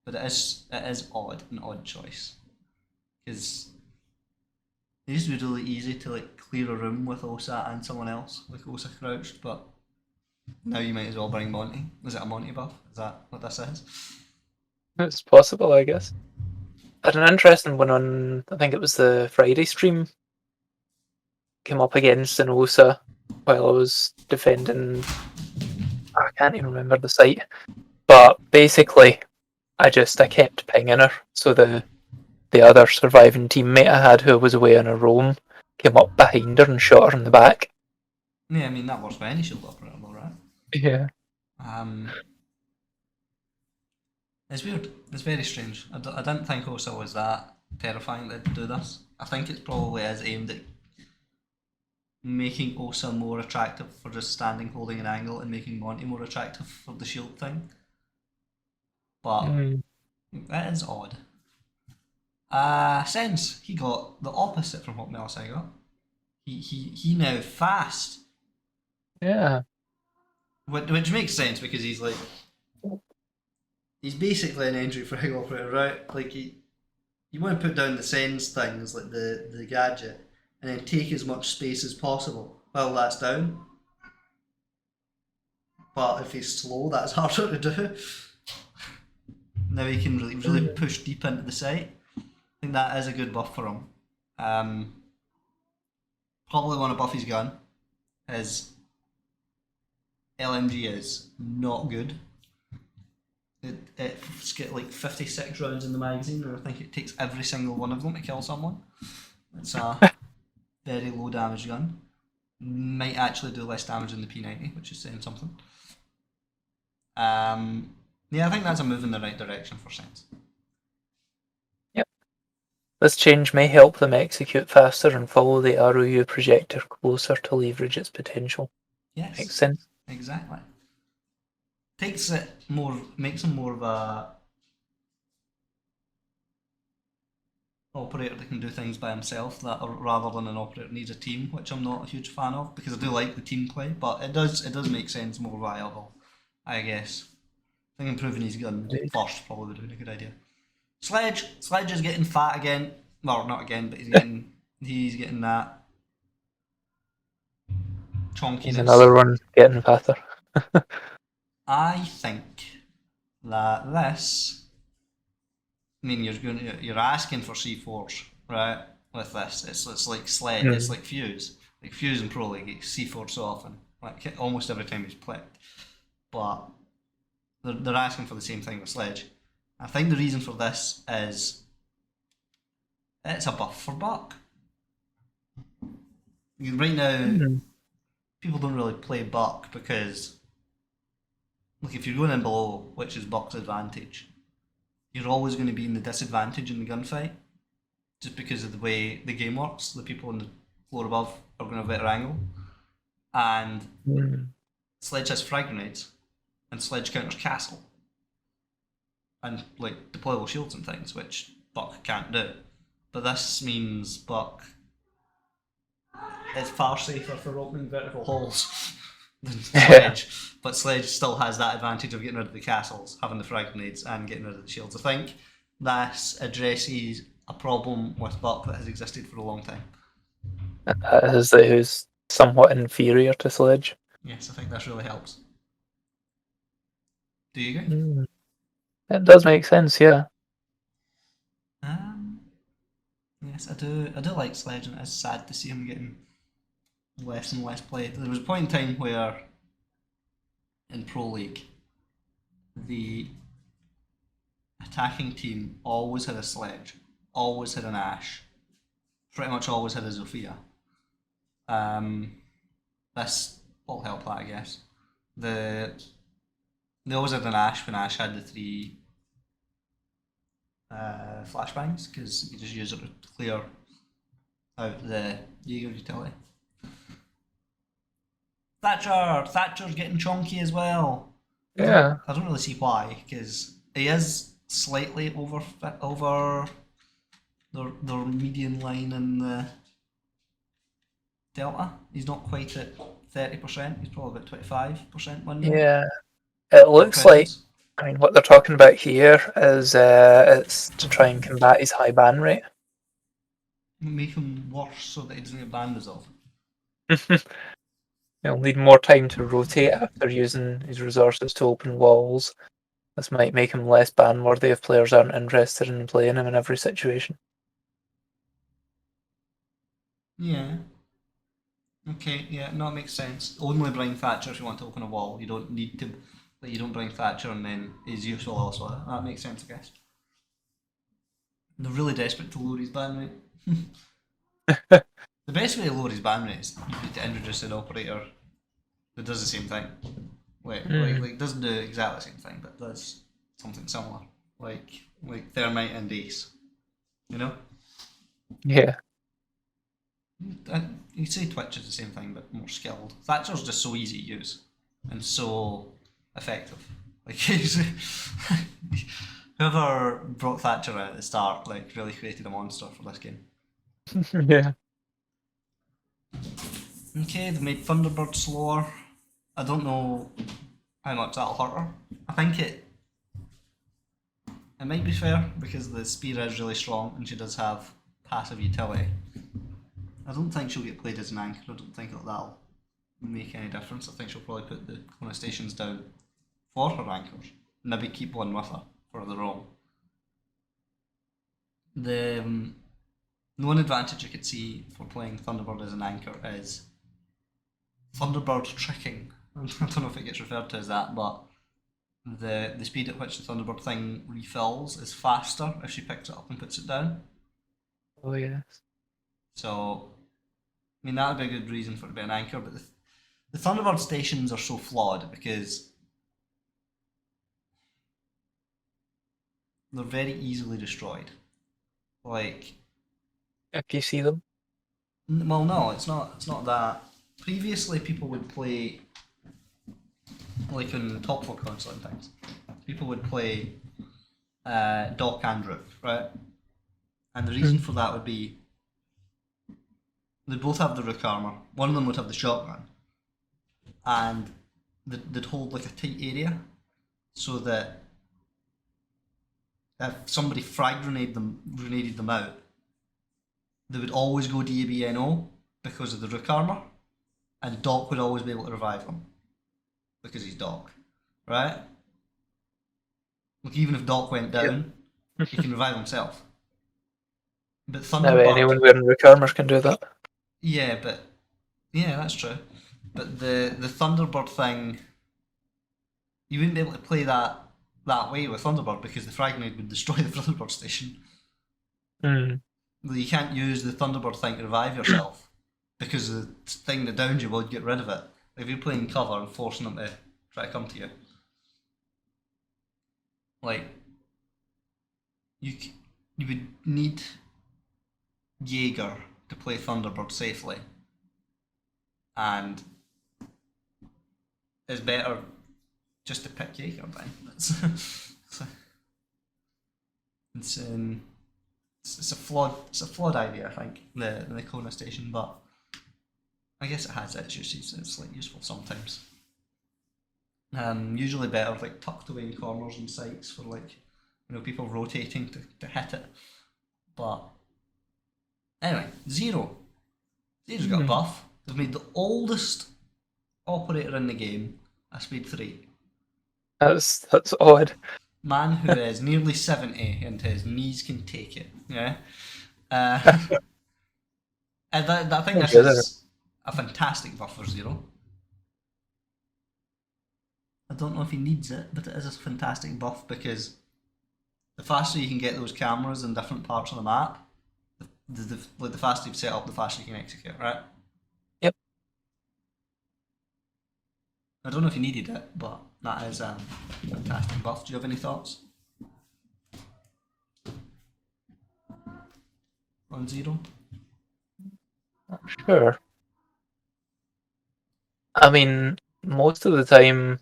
Speaker 1: But it is an odd choice, because it used to be really easy to like clear a room with Osa and someone else, like Osa crouched, but now you might as well bring Monty. Is it a Monty buff? Is that what this is?
Speaker 2: it's possible, I guess. I had an interesting one on, I think it was the Friday stream, came up against an Osa while I was defending, I can't even remember the site, but basically I kept pinging her, so the other surviving teammate I had who was away on a roam came up behind her and shot her in the back.
Speaker 1: Yeah, I mean that works for any shield operator, though, right?
Speaker 2: Yeah.
Speaker 1: It's weird. It's very strange. I didn't think Osa was that terrifying to do this. I think it probably is aimed at making Osa more attractive for just standing holding an angle and making Monty more attractive for the shield thing. But that is odd. Sense, he got the opposite from what Melisai got. He now fast.
Speaker 2: Yeah.
Speaker 1: Which makes sense, because he's basically an entry frag operator, right? Like you want to put down the sense things like the gadget and then take as much space as possible while that's down. But if he's slow, that's harder to do. Now he can really push deep into the site. I think that is a good buff for him. Probably want to buff his gun. His LMG is not good. It's got like 56 rounds in the magazine, and I think it takes every single one of them to kill someone. It's a very low damage gun. Might actually do less damage than the P90, which is saying something. Yeah, I think that's a move in the right direction for Sense.
Speaker 2: Yep. This change may help them execute faster and follow the ROU projector closer to leverage its potential.
Speaker 1: Yes.
Speaker 2: Makes sense.
Speaker 1: Exactly. Makes him more of a operator that can do things by himself, rather than an operator that needs a team, which I'm not a huge fan of, because I do like the team play, but it does make sense more viable, I guess. I think improving his gun first probably would have been a good idea. Sledge is getting fat again. Well, not again, but he's getting that chonkiness.
Speaker 2: He's another one getting fatter.
Speaker 1: I think that this, I mean, you're asking for C4s, right? With this, it's like Sled, it's like Fuse. Like Fuse in Pro League, he's C4'd so often, like almost every time he's clicked. But they're asking for the same thing with Sledge. I think the reason for this is it's a buff for Buck. Right now, people don't really play Buck because, look, if you're going in below, which is Buck's advantage, you're always going to be in the disadvantage in the gunfight, just because of the way the game works. The people on the floor above are going to have a better angle, and Sledge has frag grenades, and Sledge counters castle, and like deployable shields and things, which Buck can't do. But this means Buck is far safer for opening vertical holes than Sledge, but Sledge still has that advantage of getting rid of the castles, having the frag grenades, and getting rid of the shields. I think this addresses a problem with Buck that has existed for a long time.
Speaker 2: Who's somewhat inferior to Sledge.
Speaker 1: Yes, I think this really helps. Do you agree?
Speaker 2: It does make sense, yeah.
Speaker 1: Yes, I do. I do like Sledge, and it's sad to see him getting less and less play. There was a point in time where, in Pro League, the attacking team always had a Sledge, always had an Ashe, pretty much always had a Zofia. This will help that, I guess. They always had an Ashe when Ashe had the 3 flashbangs, because you just use it to clear out the Jaeger utility. Thatcher's getting chunky as well.
Speaker 2: Yeah.
Speaker 1: I don't really see why, because he is slightly over their median line in the Delta. He's not quite at 30%. He's probably about 25% win rate.
Speaker 2: Yeah. It looks like, I mean, what they're talking about here is it's to try and combat his high ban rate.
Speaker 1: Make him worse so that he doesn't get banned as often.
Speaker 2: He'll need more time to rotate after using his resources to open walls. This might make him less ban worthy if players aren't interested in playing him in every situation.
Speaker 1: Yeah. Okay, yeah, no, it makes sense. Only bring Thatcher if you want to open a wall. You don't need to, you don't bring Thatcher and then he's useful elsewhere. That makes sense, I guess. They're really desperate to lower his ban rate. The best way to lower his ban rate is to introduce an operator that does the same thing. Like doesn't do exactly the same thing, but does something similar. Like Thermite and Ace. You know?
Speaker 2: Yeah.
Speaker 1: You say Twitch is the same thing, but more skilled. Thatcher's just so easy to use and so effective. Like whoever brought Thatcher out at the start, like, really created a monster for this game.
Speaker 2: Yeah.
Speaker 1: Okay, they've made Thunderbird slower. I don't know how much that'll hurt her. I think it might be fair because the spear is really strong and she does have passive utility. I don't think she'll get played as an anchor. I don't think that'll make any difference. I think she'll probably put the Kona stations down for her anchors. Maybe keep one with her for the role. The one advantage I could see for playing Thunderbird as an anchor is Thunderbird tricking. I don't know if it gets referred to as that, but the speed at which the Thunderbird thing refills is faster if she picks it up and puts it down.
Speaker 2: Oh, yes.
Speaker 1: So, I mean, that would be a good reason for it to be an anchor, but the Thunderbird stations are so flawed because they're very easily destroyed. Like,
Speaker 2: If you see them.
Speaker 1: well, no, it's not that. Previously, people would play, like on Top 4 console and things, people would play Doc and Rook, right? And the reason for that would be they'd both have the Rook armor. One of them would have the shotgun, and they'd hold like a tight area, so that if somebody grenaded them out, they would always go DABNO because of the Rook armor, and Doc would always be able to revive them because he's Doc, right? Like, even if Doc went down, he can revive himself. But
Speaker 2: Now
Speaker 1: Thunderbird,
Speaker 2: anyone wearing Rook armor can do that.
Speaker 1: yeah, but Yeah, that's true. But the Thunderbird thing, you wouldn't be able to play that way with Thunderbird because the frag grenade would destroy the Thunderbird station.
Speaker 2: Hmm.
Speaker 1: You can't use the Thunderbird thing to revive yourself because the thing that downs you will get rid of it. If you're playing cover and forcing them to try to come to you, like you, you would need Jaeger to play Thunderbird safely, and it's better just to pick Jaeger then. It's, it's a flawed idea, I think, the Kona station, but I guess it has its uses. It's like useful sometimes. Usually better like tucked away in corners and sites for like people rotating to hit it. But anyway, Zero. Zero's got a buff. They've made the oldest operator in the game a speed 3.
Speaker 2: That's odd.
Speaker 1: Man who is nearly 70 and his knees can take it. Yeah. Uh, and I think this is a fantastic buff for Zero. I don't know if he needs it, but it is a fantastic buff because the faster you can get those cameras in different parts of the map, the faster you've set up, the faster you can execute, right?
Speaker 2: Yep.
Speaker 1: I don't know if you needed it, but that is a fantastic buff. Do you have any thoughts on Zero?
Speaker 2: Sure. I mean, most of the time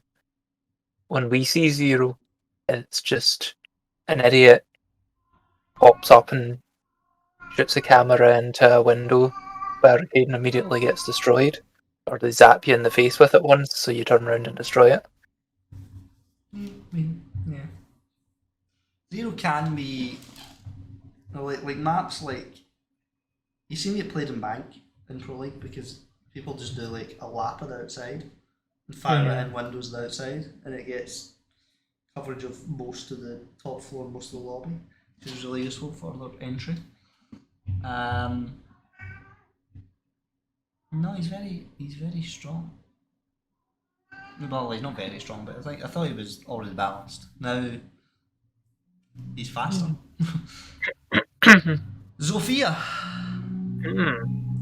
Speaker 2: when we see Zero, it's just an idiot pops up and shoots a camera into a window, barricade, and immediately gets destroyed. Or they zap you in the face with it once, so you turn around and destroy it.
Speaker 1: Yeah. Zero can be like maps like you see me played in Bank in Pro League because people just do like a lap of the outside and fire it in windows of the outside and it gets coverage of most of the top floor, most of the lobby, which is really useful for their entry. No, he's very strong. Well, he's not very strong, but I thought he was already balanced. Now he's faster. Zofia.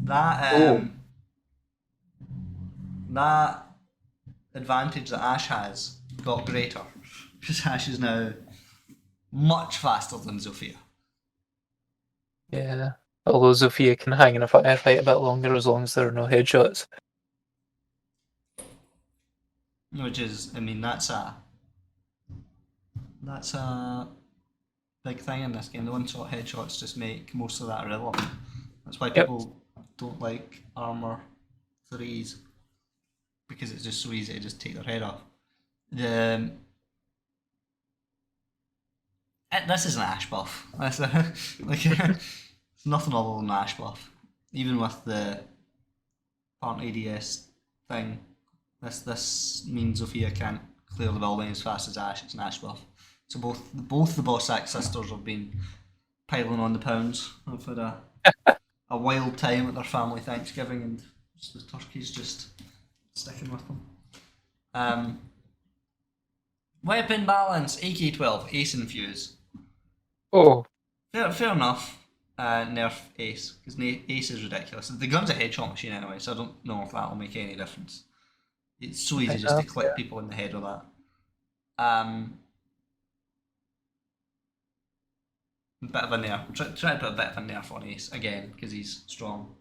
Speaker 1: That that advantage that Ash has got greater because Ash is now much faster than Zofia.
Speaker 2: Yeah. Although Zofia can hang in a firefight a bit longer as long as there are no headshots.
Speaker 1: Which is, I mean, that's a big thing in this game. The one-shot headshots just make most of that irrelevant. That's why people don't like armor 3s because it's just so easy to just take their head off. This is an Ash buff. It's nothing other than an Ash buff. Even with the part ADS thing, this means Zofia can't clear the building as fast as Ash. It's an Ash buff. So both the Bossack sisters have been piling on the pounds. They've had a wild time at their family Thanksgiving, and the turkeys just sticking with them. Weapon balance, AK-12, Ace and Fuse.
Speaker 2: Oh.
Speaker 1: Fair enough. Nerf Ace, because Ace is ridiculous. The gun's a headshot machine anyway, so I don't know if that will make any difference. It's so easy just to clip people in the head with that. Bit of a nerf. Try to put a bit of a nerf on Ace again because he's strong.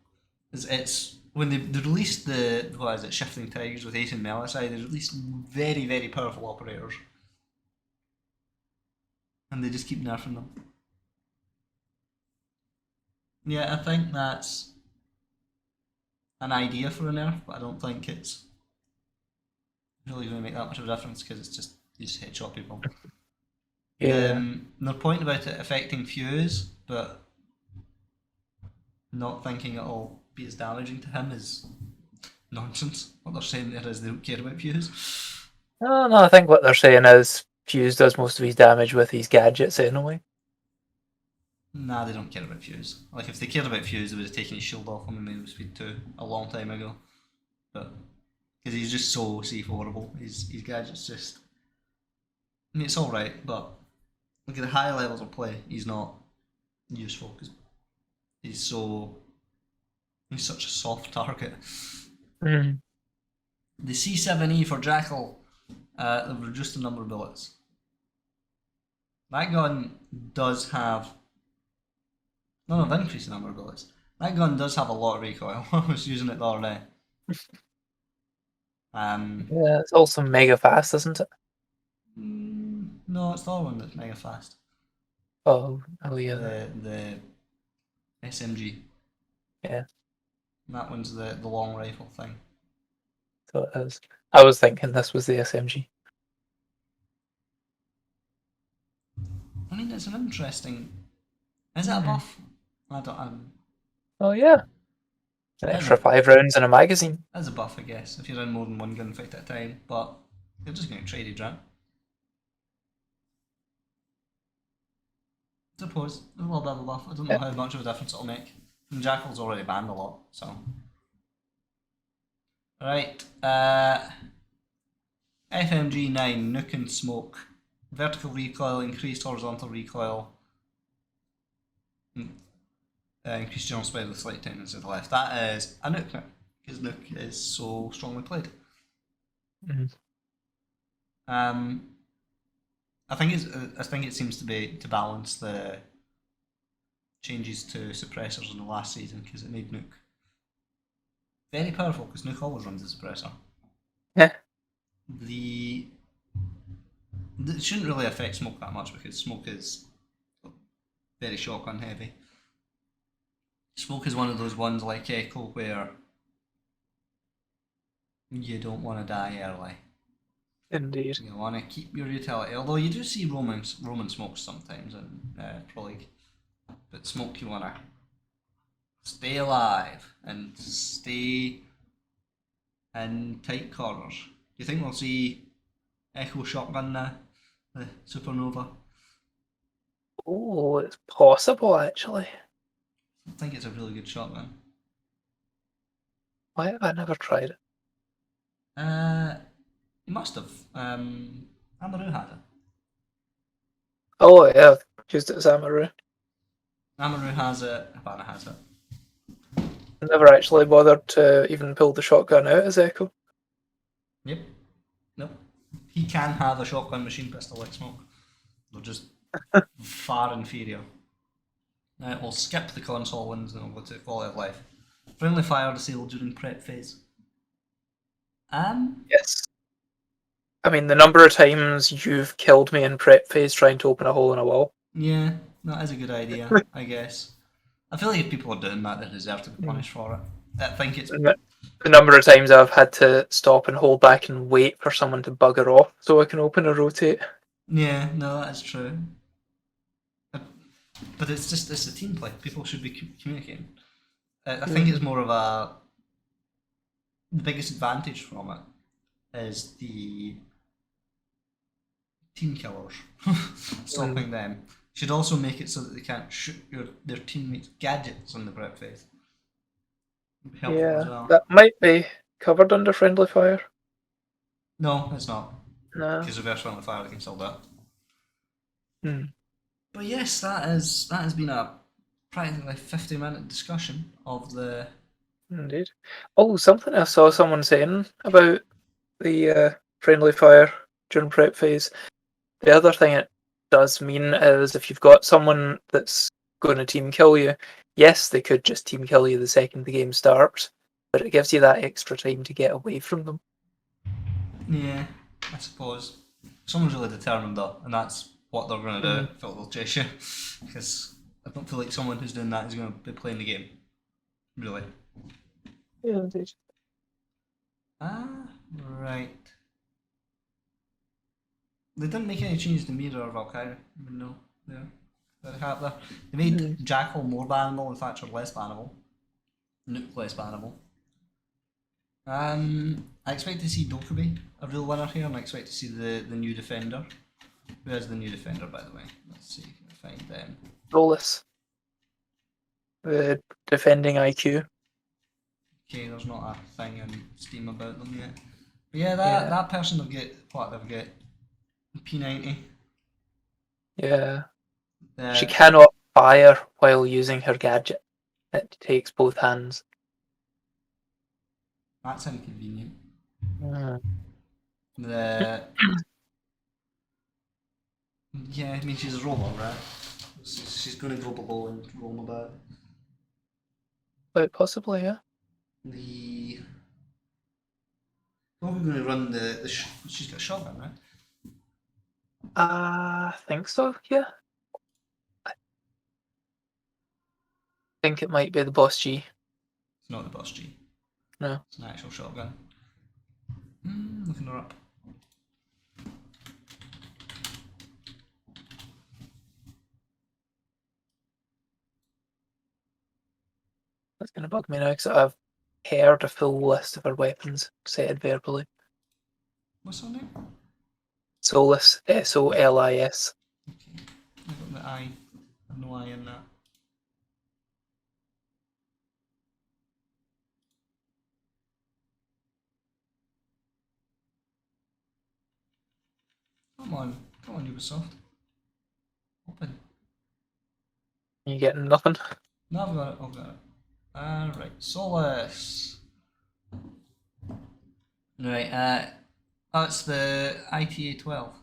Speaker 1: It's when they released the Shifting Tigers with Ace and Melisai, they released very powerful operators, and they just keep nerfing them. Yeah, I think that's an idea for a nerf, but I don't think it's really going to make that much of a difference because it's just you just headshot people.
Speaker 2: Yeah.
Speaker 1: Their point about it affecting Fuse, but not thinking it'll be as damaging to him is nonsense. What they're saying there is they don't care about Fuse.
Speaker 2: No, I think what they're saying is Fuse does most of his damage with his gadgets anyway.
Speaker 1: Nah, they don't care about Fuse. Like, if they cared about Fuse, they would have taken his shield off him and made him speed 2 a long time ago. but because he's just so C4able. His gadget's just. I mean, it's all right, but look at the higher levels of play. He's not useful because he's such a soft target.
Speaker 2: Mm.
Speaker 1: The C7E for Jackal, they've reduced the number of bullets. That gun does have. No, they've increased the number of bullets. That gun does have a lot of recoil. I was using it the other day.
Speaker 2: Yeah, it's also mega fast, isn't it?
Speaker 1: No, it's the other one that's mega fast.
Speaker 2: Oh yeah.
Speaker 1: The SMG.
Speaker 2: Yeah,
Speaker 1: That one's the long rifle thing.
Speaker 2: so it is. I was thinking this was the SMG.
Speaker 1: I mean, it's an interesting. Is it a buff? I don't.
Speaker 2: Oh yeah, an extra 5 rounds in a magazine.
Speaker 1: As a buff, I guess, if you're in more than one gunfight at a time, but you're just going to traded, right? I suppose there's a little bit of a buff. I don't know how much of a difference it'll make. And Jackal's already banned a lot, so. Right, FMG9, Nuke and Smoke. Vertical recoil, increased horizontal recoil. Increased general spread with slight tendency to the left. That is a Nuke, because Nuke is so strongly played. I think it seems to be to balance the changes to suppressors in the last season because it made Nuke very powerful because Nuke always runs a suppressor.
Speaker 2: Yeah.
Speaker 1: It shouldn't really affect Smoke that much because Smoke is very shotgun heavy. Smoke is one of those ones like Echo where you don't want to die early.
Speaker 2: Indeed.
Speaker 1: You want to keep your utility, although you do see Roman smokes sometimes in Pro League. But Smoke, you want to stay alive and stay in tight corners. Do you think we'll see Echo Shotgun now? The Supernova?
Speaker 2: Oh, it's possible actually.
Speaker 1: I think it's a really good shotgun.
Speaker 2: Why have I never tried it?
Speaker 1: You must have. Amaru had it.
Speaker 2: Oh yeah, I've used it as Amaru.
Speaker 1: Amaru has it. Havana has it.
Speaker 2: I never actually bothered to even pull the shotgun out as Echo.
Speaker 1: Yep. Nope. He can have a shotgun machine pistol like Smoke. They're just far inferior. We'll skip the console ones and we'll go to quality of life. Friendly fire disabled during prep phase.
Speaker 2: Yes. I mean, the number of times you've killed me in prep phase trying to open a hole in a wall.
Speaker 1: Yeah, that is a good idea, I guess. I feel like if people are doing that, they deserve to be punished for it. I think it's...
Speaker 2: The number of times I've had to stop and hold back and wait for someone to bugger off so I can open or rotate.
Speaker 1: Yeah, no, that is true. But it's a team play. People should be communicating. I think it's more of the biggest advantage from it is the team killers. Stopping them. Should also make it so that they can't shoot their teammates' gadgets on the prep phase.
Speaker 2: Yeah,
Speaker 1: as well.
Speaker 2: that might be covered under friendly fire.
Speaker 1: No, it's not.
Speaker 2: No.
Speaker 1: Because reverse friendly fire they can still do
Speaker 2: it.
Speaker 1: But yes, that has been a practically 50-minute discussion of the...
Speaker 2: Indeed. Oh, something I saw someone saying about the friendly fire during prep phase. The other thing it does mean is if you've got someone that's going to team kill you, yes, they could just team kill you the second the game starts, but it gives you that extra time to get away from them.
Speaker 1: Yeah, I suppose. Someone's really determined though, and that's what they're going to do. If they'll chase you, because I don't feel like someone who's doing that is going to be playing the game. Really.
Speaker 2: Yeah, indeed.
Speaker 1: Right. They didn't make any changes to Mira or Valkyrie, even though they made Jackal more bannable and Thatcher less bannable. Nuke less bannable. I expect to see Dokkaebi a real winner here, and I expect to see the new defender. Who is the new defender, by the way? Let's see if I can find them.
Speaker 2: Rollis. The defending IQ.
Speaker 1: Okay, there's not a thing in Steam about them yet. But yeah, that person will get what they'll get P90.
Speaker 2: Yeah. She
Speaker 1: The
Speaker 2: cannot fire while using her gadget. It takes both hands.
Speaker 1: That's inconvenient.
Speaker 2: Mm.
Speaker 1: The yeah, I mean she's a robot, right? She's going to go below and roam about.
Speaker 2: Quite possibly, yeah.
Speaker 1: The we're going to run she's got a shotgun, right?
Speaker 2: I think so, yeah. I think it might be the Boss G.
Speaker 1: It's not the Boss G.
Speaker 2: No.
Speaker 1: It's an actual shotgun. Looking her up.
Speaker 2: That's going to bug me now because I've heard a full list of her weapons said verbally.
Speaker 1: What's her name?
Speaker 2: Solis, S-O-L-I-S.
Speaker 1: Okay. I got the I. I've no I in that. Come on, Ubisoft. Open.
Speaker 2: You getting nothing?
Speaker 1: No, I've got it. I've got it. Right, Solus. Right, that's the ITA 12.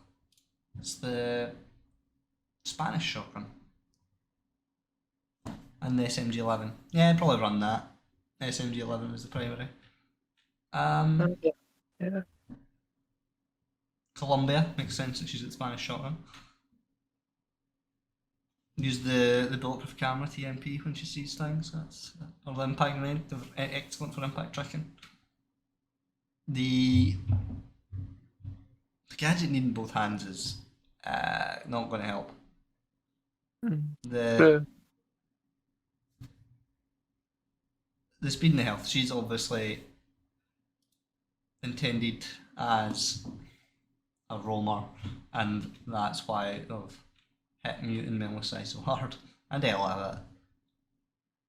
Speaker 1: It's the Spanish shotgun. And the SMG 11. Yeah, I'd probably run that. SMG 11 is the primary.
Speaker 2: Yeah.
Speaker 1: Colombia, makes sense that she's at Spanish shotgun. Use the bulletproof camera TMP when she sees things. Or the impact range, excellent for impact tracking. The gadget needing both hands is not going to help. The
Speaker 2: True.
Speaker 1: the speed and the health. She's obviously intended as a roamer, and that's why they've hit Mute and Melisai so hard. And Ella have it.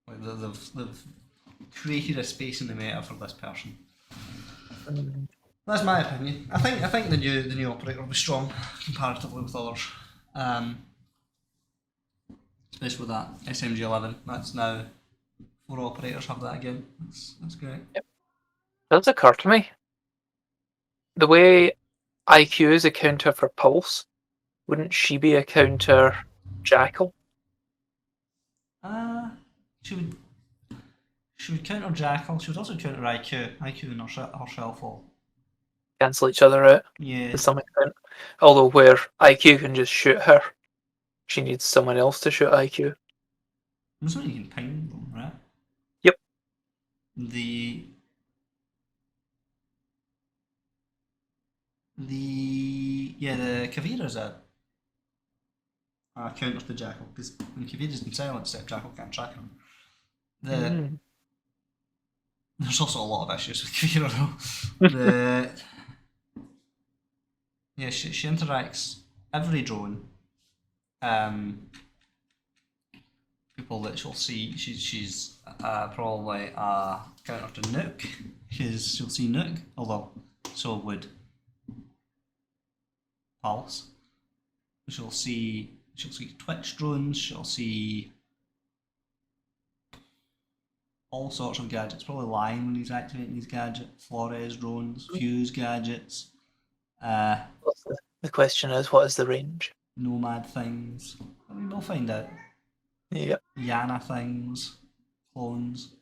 Speaker 1: Like they've created a space in the meta for this person. That's my opinion. I think the new operator will be strong comparatively with others. Especially with that SMG 11. That's now 4 operators have that again. That's great.
Speaker 2: Does occur to me. The way IQ is a counter for Pulse, wouldn't she be a counter Jackal?
Speaker 1: She would counter Jackal. She would also counter IQ. IQ and herself all.
Speaker 2: Cancel each other out
Speaker 1: Yeah.
Speaker 2: to some extent. Although where IQ can just shoot her, she needs someone else to shoot IQ.
Speaker 1: I'm assuming you can ping them, right?
Speaker 2: Yep.
Speaker 1: The Kavira's a counter to Jackal because when Kavira's been silenced, Jackal can't track him. There's also a lot of issues with Kavira though. She interacts every drone. People that she'll see, she's probably a counter to Nuke because she'll see Nuke, although so would Pulse. She'll see Twitch drones. She'll see all sorts of gadgets. Probably Lion when he's activating these gadgets. Flores drones, Fuse gadgets.
Speaker 2: The question is, what is the range?
Speaker 1: Nomad things. I mean, we'll find out.
Speaker 2: Yep.
Speaker 1: Yana things, clones.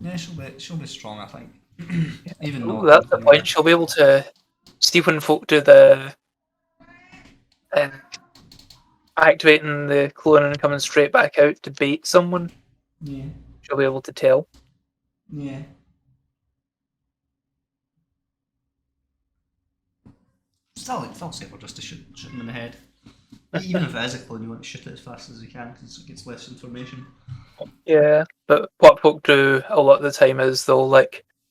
Speaker 1: Yeah, she'll be strong, I think. Even not.
Speaker 2: That's the point. She'll be able to see when folk do the activating the clone and coming straight back out to bait someone.
Speaker 1: Yeah.
Speaker 2: She'll be able to tell.
Speaker 1: Yeah. Still safer just to shoot him in the head. Even if it is a clone, you want to shoot it as fast as you can because it gets less information.
Speaker 2: Yeah, but what folk do a lot of the time is they'll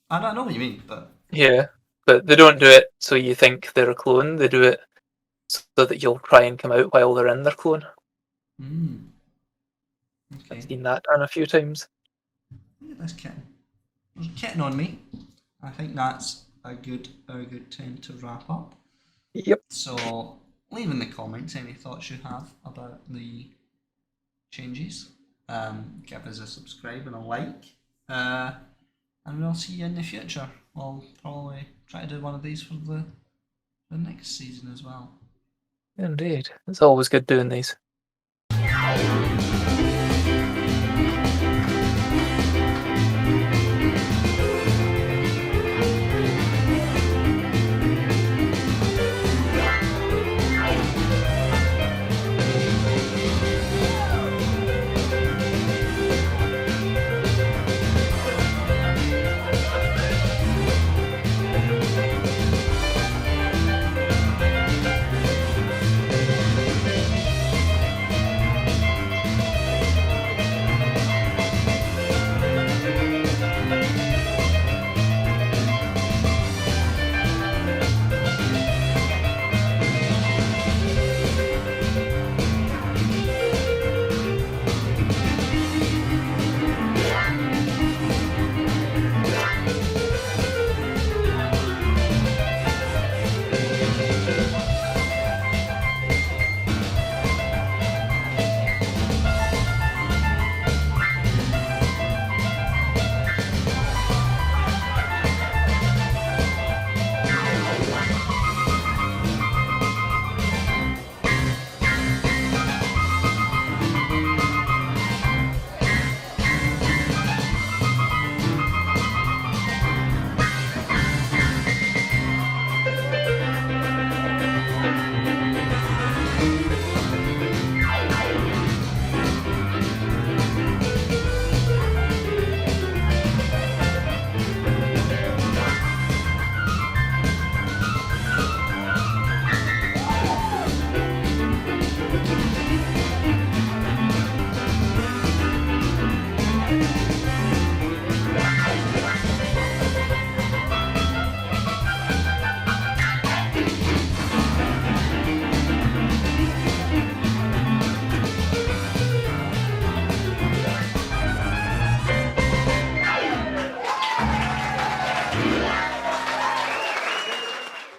Speaker 1: I know what you mean, but
Speaker 2: yeah, but they don't do it so you think they're a clone. They do it so that you'll try and come out while they're in their clone.
Speaker 1: Okay.
Speaker 2: I've seen that done a few times.
Speaker 1: Look at this kitten. getting on, mate. I think that's a good time to wrap up.
Speaker 2: Yep.
Speaker 1: So leave in the comments any thoughts you have about the changes. Give us a subscribe and a like. And we'll see you in the future. We'll probably try to do one of these for the next season as well.
Speaker 2: Indeed. It's always good doing these.